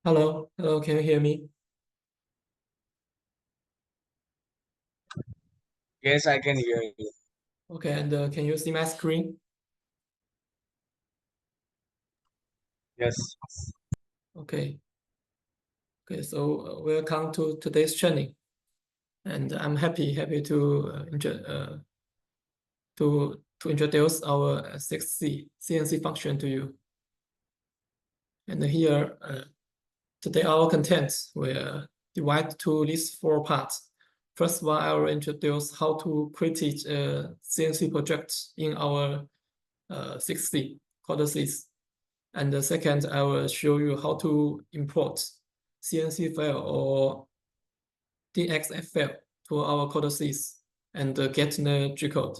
Hello, hello, can you hear me? Yes, I can hear you. Okay, and can you see my screen? Yes. Okay, okay, so welcome to today's training, and I'm happy to introduce our 6C CNC function to you. And here, today our contents will divide to these four parts. First one, I will introduce how to create a CNC project in our 6C codices. And the second, I will show you how to import CNC file or DXF file to our codices and get the G code.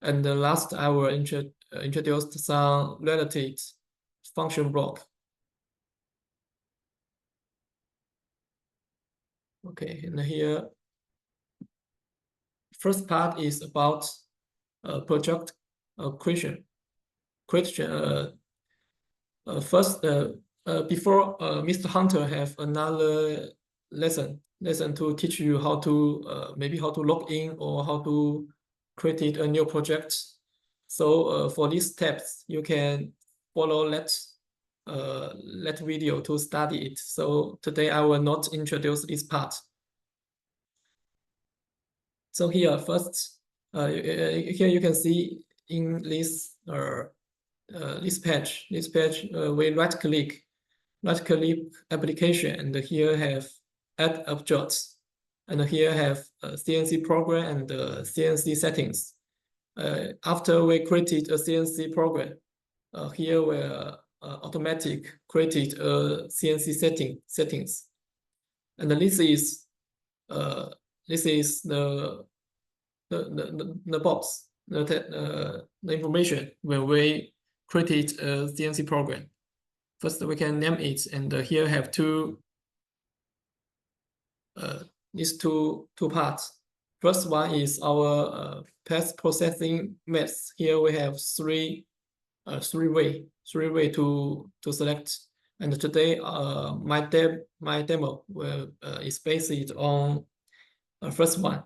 And the last, I will introduce some related function block. Okay, and here, first part is about project creation. First, before Mr. Hunter have another lesson to teach you how to maybe how to log in or how to create a new project. So for these steps, you can follow that video to study it. So today I will not introduce this part. So here first, here you can see in this page, we right click application, and here have add objects, and here have CNC program and CNC settings. After we created a CNC program, here we automatic created a CNC settings, and this is the box, the information when we created a CNC program. First, we can name it, and here have these two parts. First one is our path processing methods. Here we have three way to select. And today, my demo is based on first one.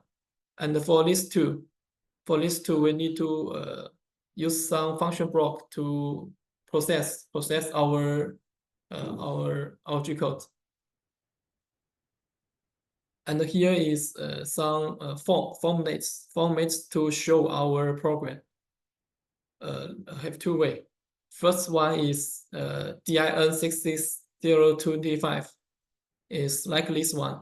And for these two, we need to use some function block to process our G code. And here is some formats to show our program. I have two ways. First one is DIN66025 is like this one.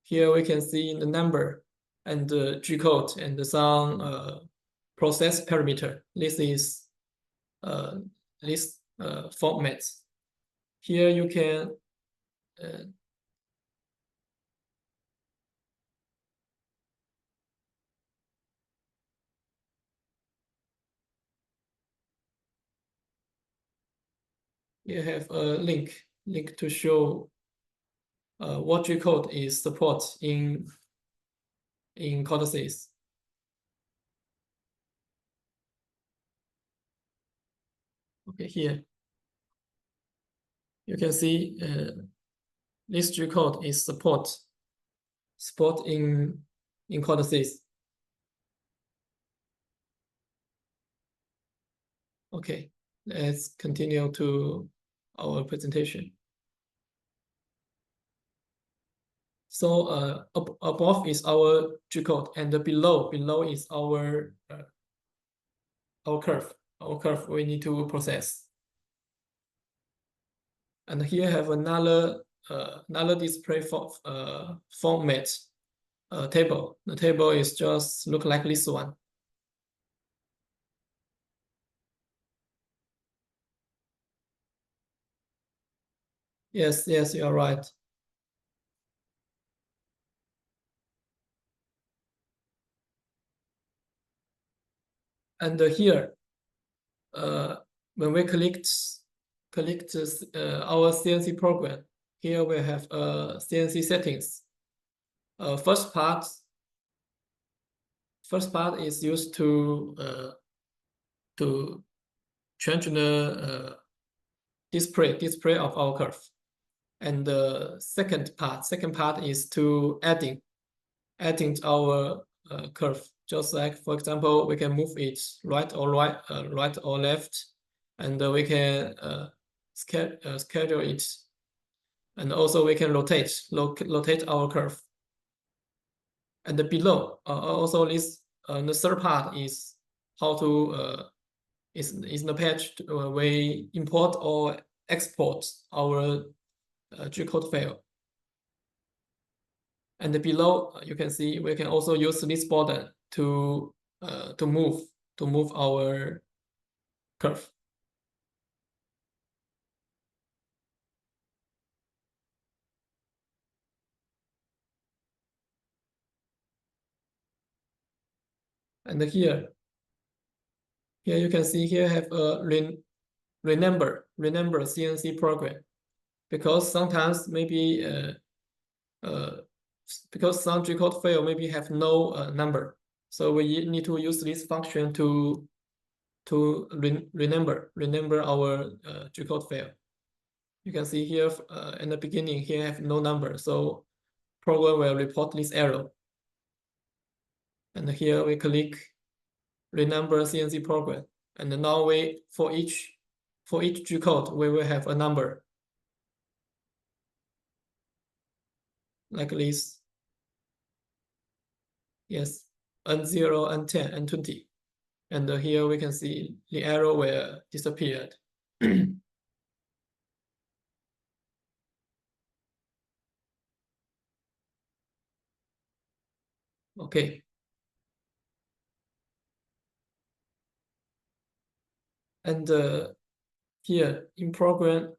Here we can see the number and the G code and some process parameter. This is this format. Here you can you have a link to show what G code is support in codices. Okay, here you can see this G code is support in codices. Okay, let's continue to our presentation. So above is our G code, and below is our curve. Our curve we need to process. And here have another display format table. The table is just look like this one. Yes, you are right. And here, when we click our CNC program, here we have CNC settings. First part is used to change the display of our curve. And the second part is to adding our curve. Just like, for example, we can move it right or left, and we can schedule it, and also we can rotate our curve. And below, also this the third part is how to is the page we import or export our G-code file. And below, you can see we can also use this button to move our curve. And here you can see here have a remember CNC program, because sometimes maybe because some G-code file maybe have no number, so we need to use this function to remember our G-code file. You can see here in the beginning here have no number, so program will report this error. And here we click remember CNC program, and now we for each G-code we will have a number like this. Yes, N0, N10, N20. And here we can see the error will disappeared. Okay. And here in program,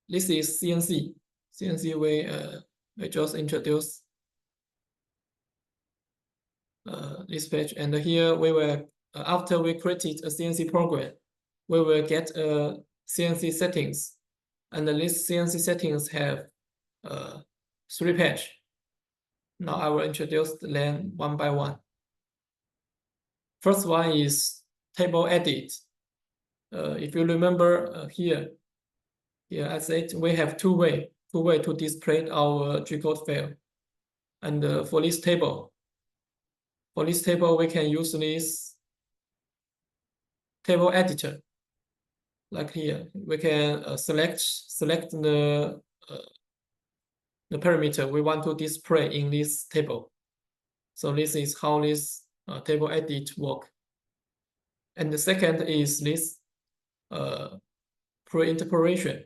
this is CNC. We just introduced this page, and here we will after we created a CNC program, we will get CNC settings, and these CNC settings have 3 pages. Now I will introduce them one by one. First one is table edit. If you remember here I said we have two way to display our G-code file, and for this table we can use this table editor. Like here, we can select the parameter we want to display in this table. So this is how this table edit work. And the second is this pre-interpolation.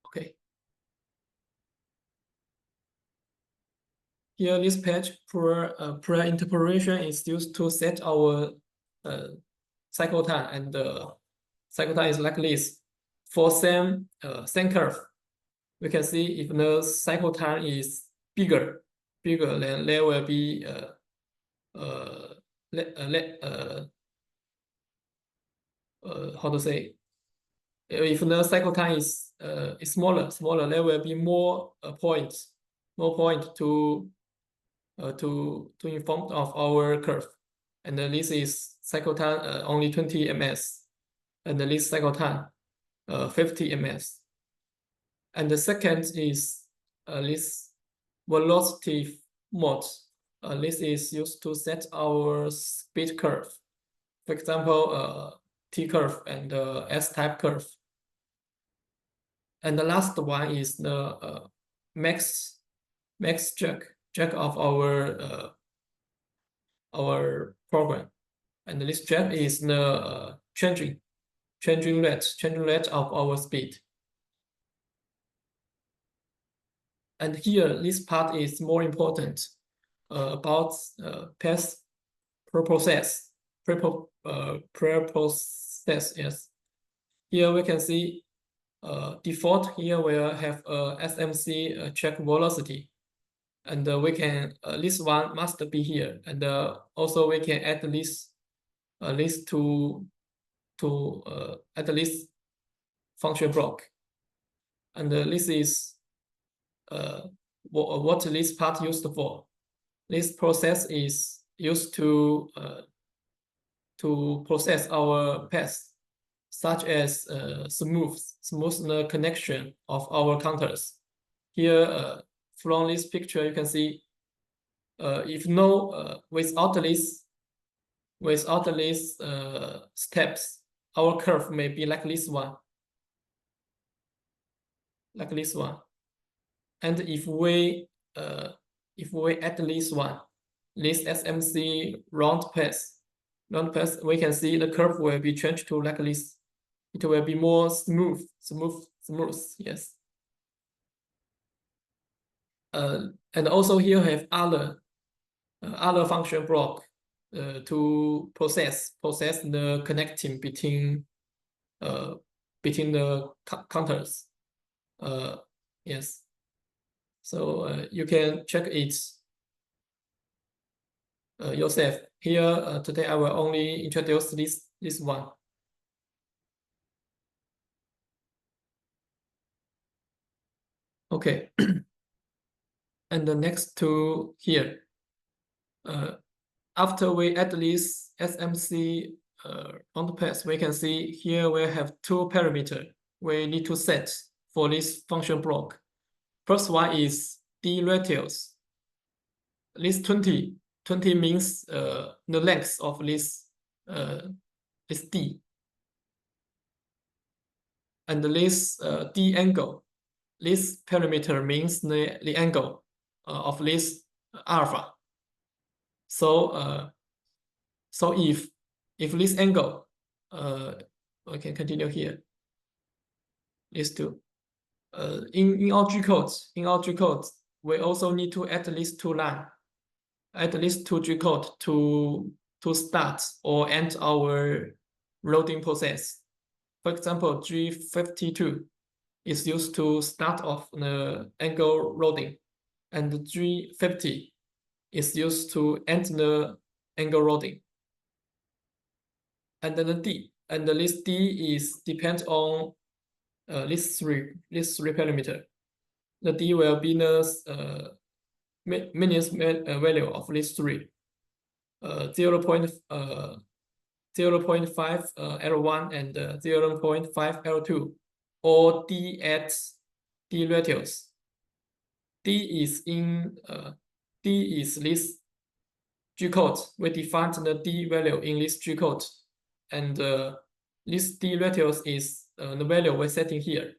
Okay. Here, this page pre-interpolation is used to set our cycle time, and cycle time is like this. For same curve, we can see if the cycle time is bigger, then there will be how to say? If the cycle time is smaller, there will be more points to inform of our curve. And this is cycle time only 20 ms, and this cycle time 50 ms. And the second is this velocity mode. This is used to set our speed curve. For example, T curve and S-type curve. And the last one is the max jack of our program. And this jack is the changing rate of our speed. And here, this part is more important about pre-process. Yes. Here we can see default here will have a SMC check velocity, and we can this one must be here, and also we can add this to add this function block, and this is what this part used for. This process is used to to process our paths, such as smooth the connection of our counters. Here, from this picture, you can see if no without these steps, our curve may be like this one, And if we add this one, this SMC round path, we can see the curve will be changed to like this. It will be more smooth. Yes. And also here have other function block to process the connecting between the counters. Yes. So you can check it yourself. Here today I will only introduce this one. Okay. And the next to here. After we add this SMC on the path, we can see here we have two parameters we need to set for this function block. First one is D radius. This 20 means the length of this D. And this D angle, this parameter means the angle of this alpha. So if this angle, we can continue here. These two. In our G codes, we also need to add these two lines, add these two G code to start or end our loading process. For example, G52 is used to start off the angle loading, and G50 is used to end the angle loading. And then the D, and this D is depend on this three parameter. The D will be the minimum value of these three. 0.5 L1 and 0.5 L2, or D at D radius. D is this G code. We defined the D value in this G code, and this D radius is the value we're setting here.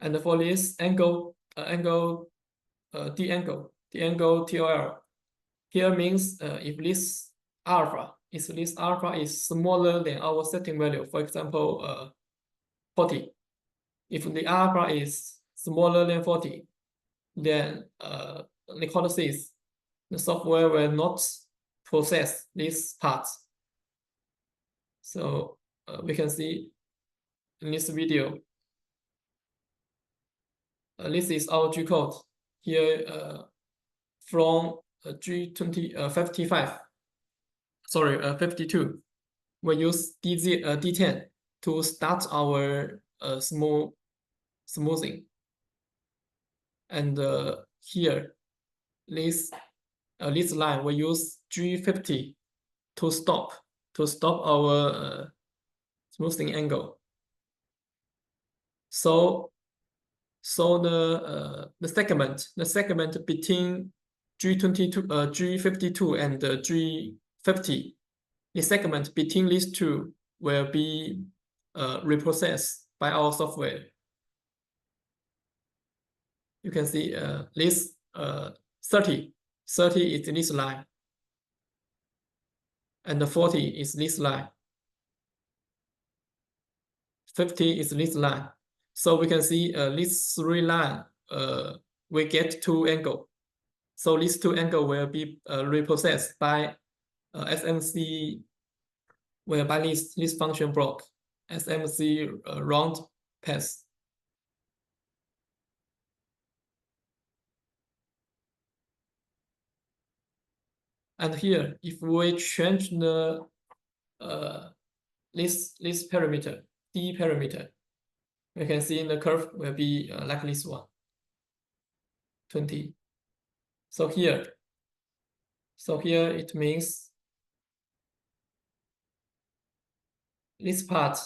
And for this angle, D angle TOL, here means if this alpha is smaller than our setting value, for example, 40. If the alpha is smaller than 40, then the software will not process these parts. So we can see in this video, this is our G code here from G52. We use D10 to start our smoothing, and here this line we use G50 to stop our smoothing angle. So the segment between G52 and G50, the segment between these two will be reprocessed by our software. You can see this 30 is this line, and the 40 is this line, 50 is this line. So we can see these three lines, we get two angles. So these two angles will be reprocessed by SMC, by this function block, SMC round path. And here, if we change the this parameter, D parameter, we can see the curve will be like this one, 20. So here it means this part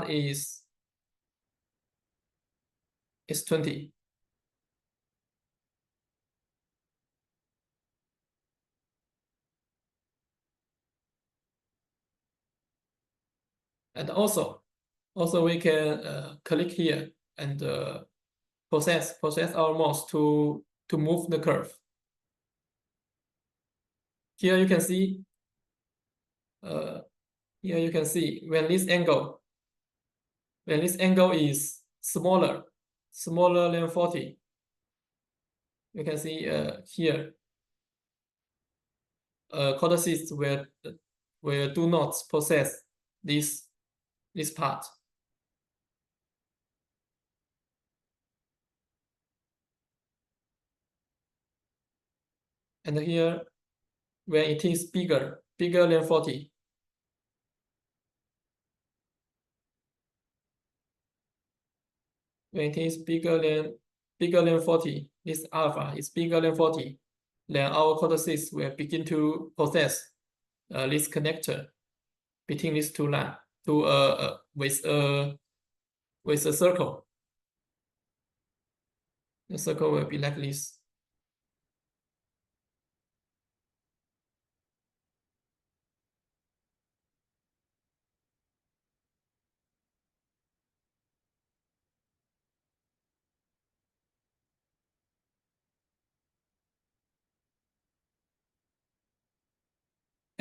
is 20. And also we can click here and process our mouse to move the curve. Here you can see when this angle is smaller than 40, you can see here cortices will do not process this part. And here, when it is bigger than 40, when it is bigger than 40, this alpha is bigger than 40, then our cortices will begin to process this connector between these two lines with a circle. The circle will be like this.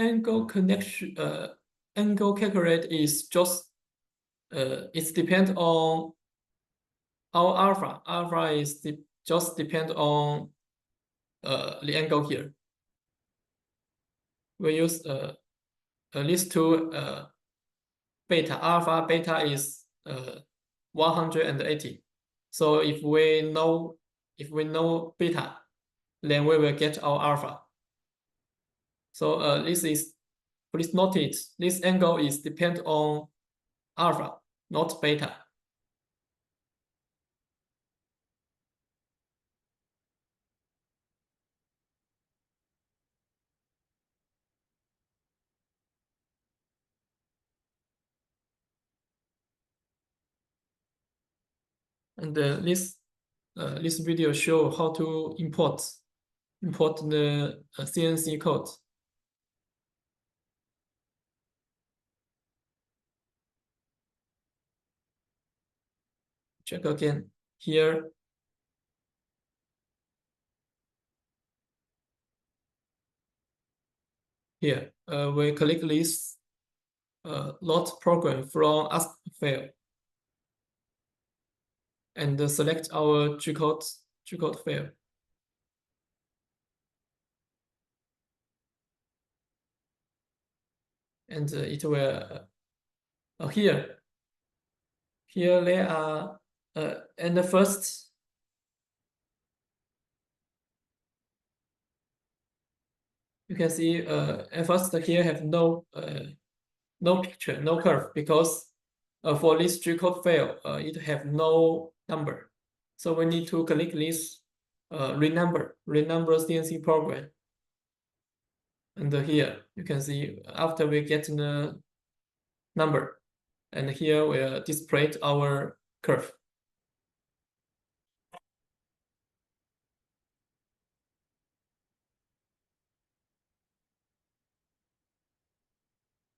Angle connection, angle calculate is just it's depend on our alpha. Alpha is just depend on the angle here. We use these two beta. Alpha beta is 180. So if we know beta, then we will get our alpha. So please notice this angle is depend on alpha, not beta. And this video show how to import the CNC code. Check again here. Here, we click this load program from ASP file and select our G-code file. And it will here they are and the first you can see at first here have no picture, no curve, because for this G-code file it have no number. So we need to click this renumber CNC program. And here you can see after we get the number, and here we display our curve.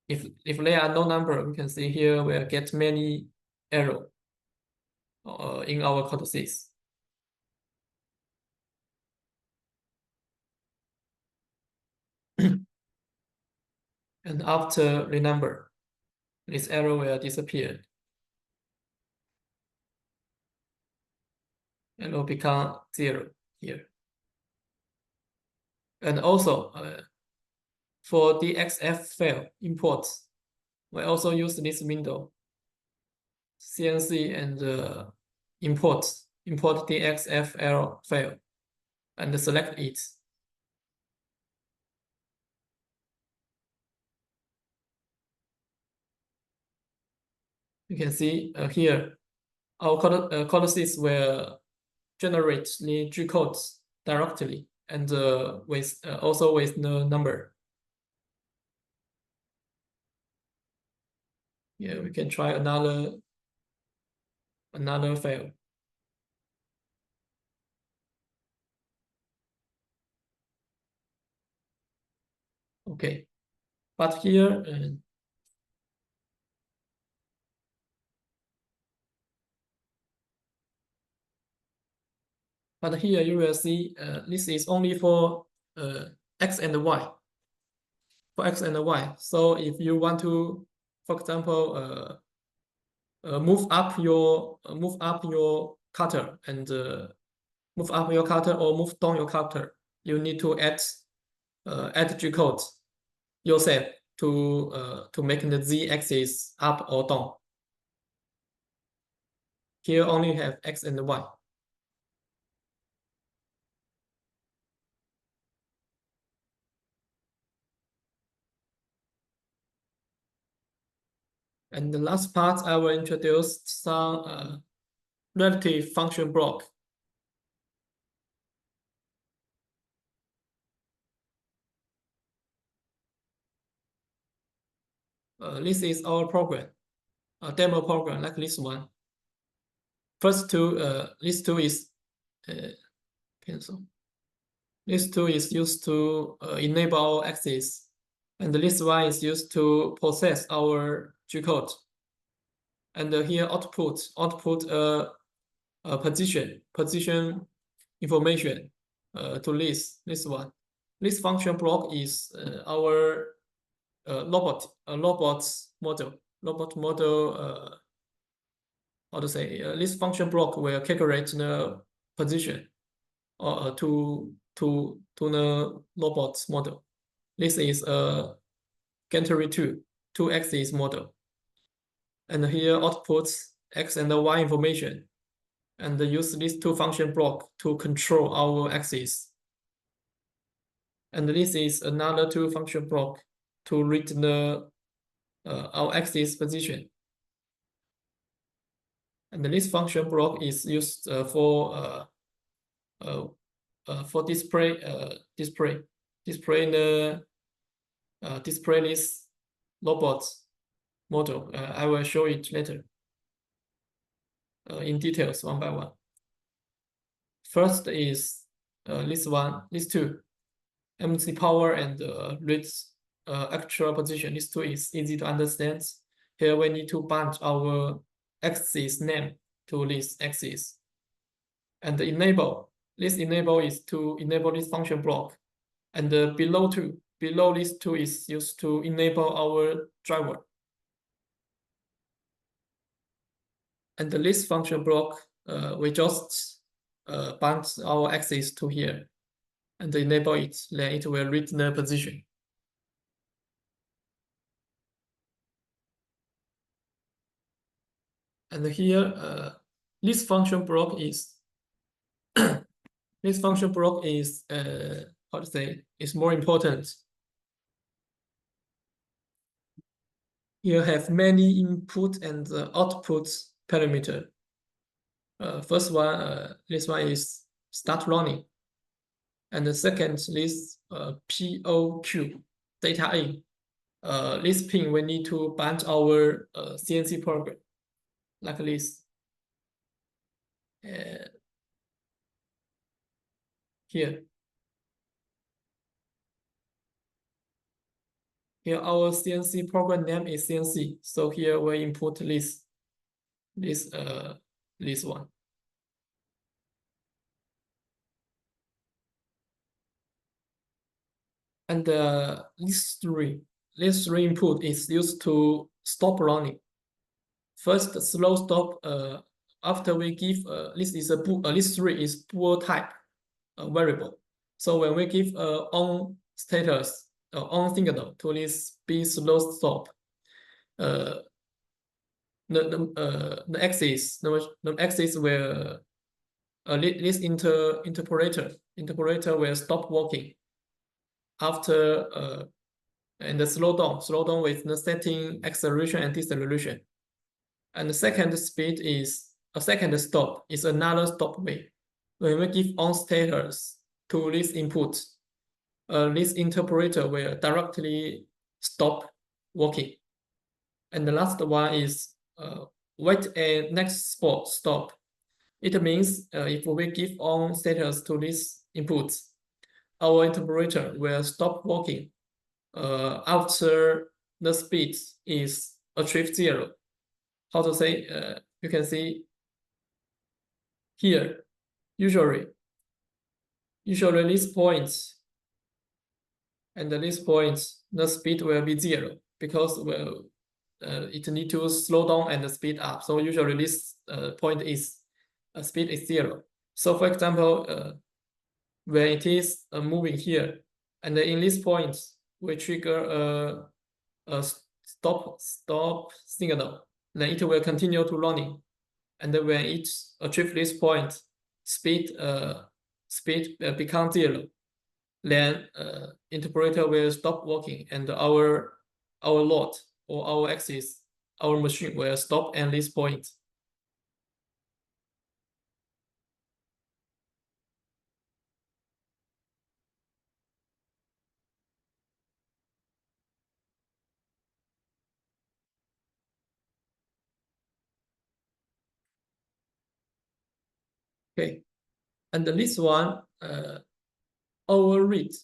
If there are no number, we can see here we'll get many error in our cortices. And after renumber, this error will disappear and will become 0 here. And also for DXF file import, we also use this window, CNC and import DXF file and select it. You can see here our cortices will generate the G codes directly and also with the number. Yeah, we can try another file. Okay, but here you will see this is only for X and Y. For X and Y. So if you want to, for example, move up your cutter and move up your cutter or move down your cutter, you need to add G code yourself to make the Z axis up or down. Here only have X and Y. And the last part, I will introduce some relative function block. This is our program, a demo program like this one. First two, this two is cancel. This two is used to enable our axis, and this one is used to process our G code. And here output position information to this one. This function block is our robot model. How to say? This function block will calculate the position to the robot model. This is a Gantry 2-axis model. And here outputs X and Y information, and use these two function block to control our axis. And this is another two function block to read the our axis position. And this function block is used for display this robot model. I will show it later in details one by one. First is these two, MC power and read actual position. These two is easy to understand. Here we need to bunch our axis name to this axis. And the enable, this enable is to enable this function block. And below these two is used to enable our driver. And this function block, we just bunch our axis to here and enable it, then it will read the position. And here, this function block is how to say, is more important. You have many input and output parameter. First one, this one is start running. And the second, this POQ, data in. This pin, we need to bunch our CNC program, like this. Here our CNC program name is CNC. So here we input this one. And this three input is used to stop running. First, slow stop. After we give this three is bool type variable. So when we give on status on signal to this be slow stop, the axis will this interpolator will stop working after and the slow down with the setting acceleration and deceleration. And the second speed is a second stop is another stop way. When we give on status to this input, this interpolator will directly stop working. And the last one is wait a next stop. It means if we give on status to these inputs, our interpreter will stop working after the speed is achieved 0. How to say? You can see here. Usually this point and this point, the speed will be 0 because it need to slow down and speed up. So usually this point is speed is 0. So for example, when it is moving here, and in this point we trigger a stop signal, then it will continue to running. And then when it achieves this point, speed becomes 0. Then interpreter will stop working, and our load or our axis, our machine will stop at this point. Okay, and this one overread.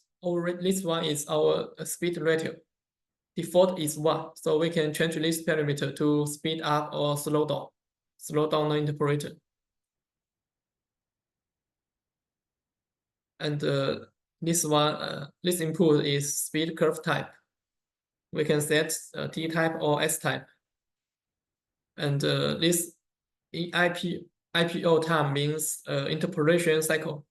This one is our speed ratio. Default is 1, so we can change this parameter to speed up or slow down the interpreter. And this one, this input is speed curve type. We can set T type or S type. And this IPO time means interpolation cycle.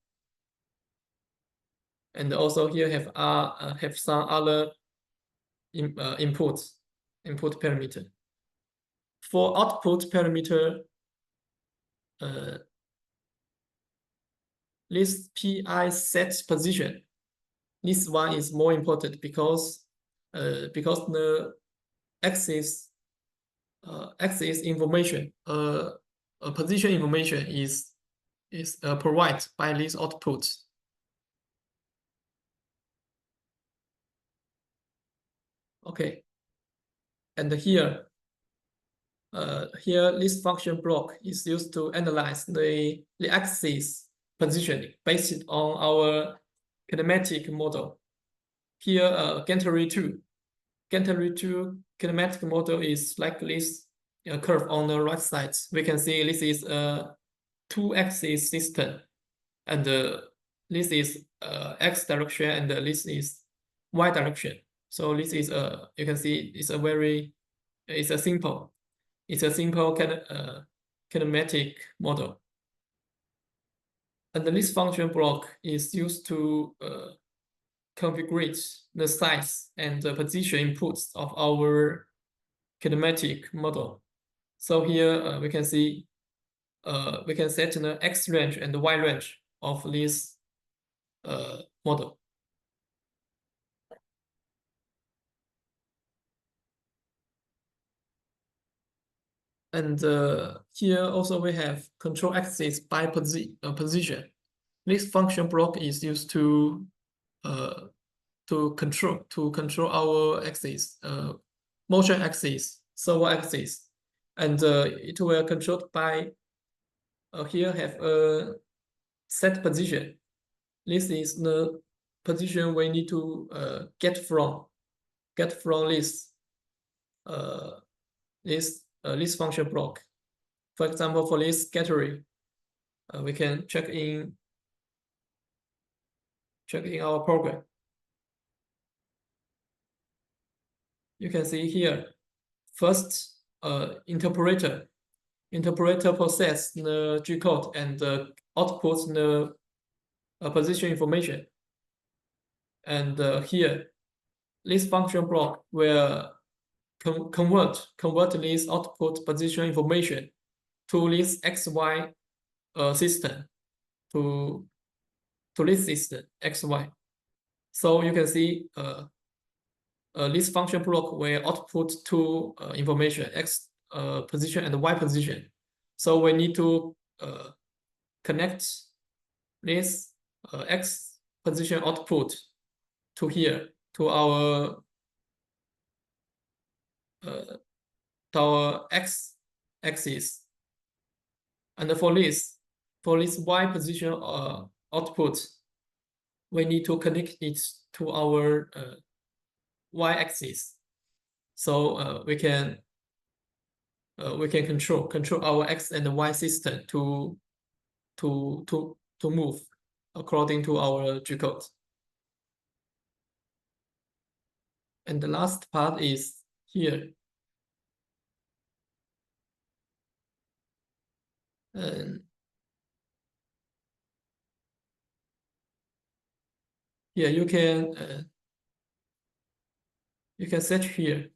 And also here have some other input parameter. For output parameter, this PI set position, this one is more important because the axis information, position information is provided by this output. Okay, and here this function block is used to analyze the axis positioning based on our kinematic model. Here, Gantery 2 kinematic model is like this curve on the right side. We can see this is a 2-axis system, and this is x direction, and this is y direction. So this is you can see it's a simple kinematic model. And this function block is used to configure the size and the position inputs of our kinematic model. So here we can see we can set the x range and the y range of this model. And here also we have control axis by position. This function block is used to control our axis, motion axis, servo axis, and it will controlled by here have a set position. This is the position we need to get from this function block. For example, for this Gantery, we can check in our program. You can see here, first interpreter process the G code and outputs the position information. And here, this function block will convert this output position information to this XY system, to this system XY. So you can see this function block will output two information, X position and Y position. So we need to connect this X position output to here, to our our X axis. And for this Y position output, we need to connect it to our Y axis. So we can control our X and Y system to move according to our G code. And the last part is here. And here you can set here.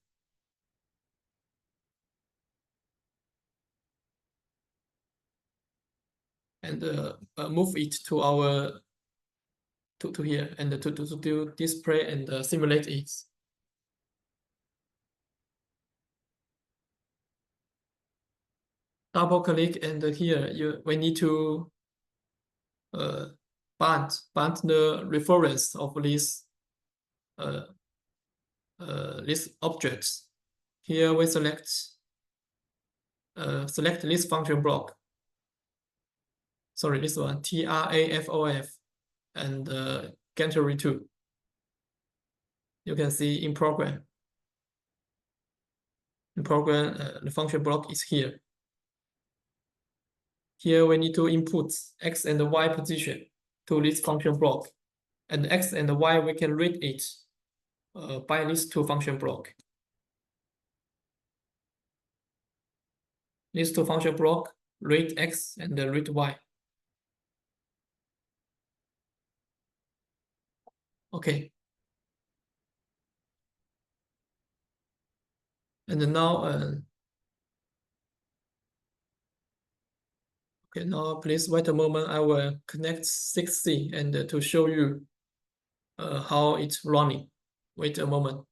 And move it to our to here and to do display and simulate it. Double click, and here we need to bind the reference of these objects. Here we select this function block. Sorry, this one, TRAFOF, and Gantry 2. You can see in program. In program, the function block is here. Here we need to input X and Y position to this function block. And X and Y, we can read it by these two function block. These two function block read X and read Y. Okay. And now, okay, now please wait a moment. I will connect 6C and to show you how it's running. Wait a moment.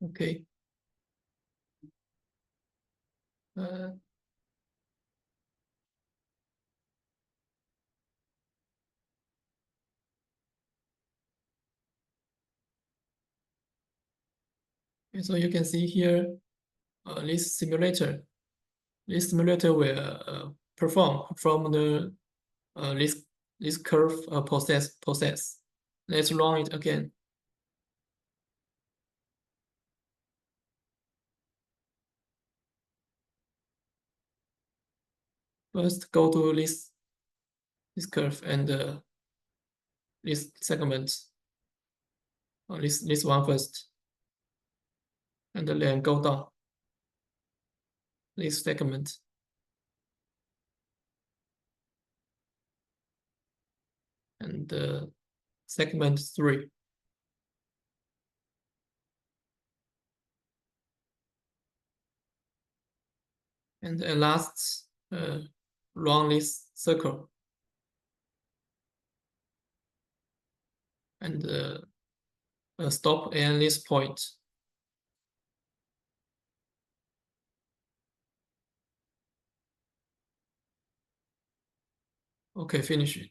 Okay. So you can see here this simulator. This simulator will perform from the this curve process. Let's run it again. First, go to this curve and this segment. This one first, and then go down this segment. And segment 3. And last, run this circle. And stop at this point. Okay, finish it.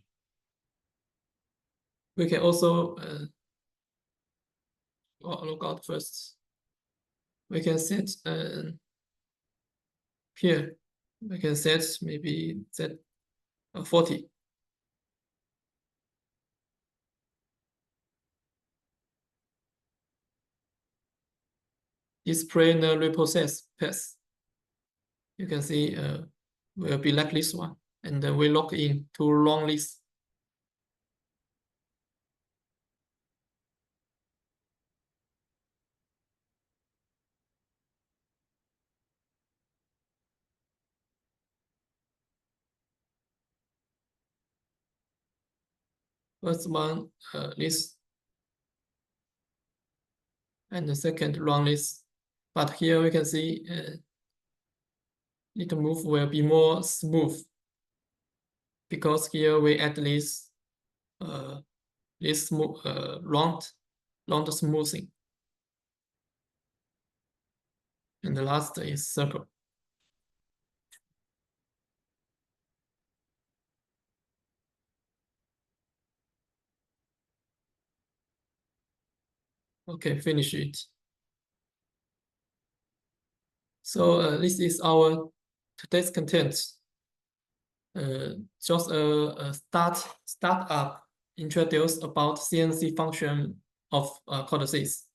We can also log out first. We can set here. We can set maybe set 40. Display the reprocess path. You can see will be like this one, and then we log in to long list. First one list, and the second long list. But here we can see little move will be more smooth, because here we add this round smoothing, and the last is circle. Okay, finish it. So this is our today's content. Just a start up introduce about CNC function of codices.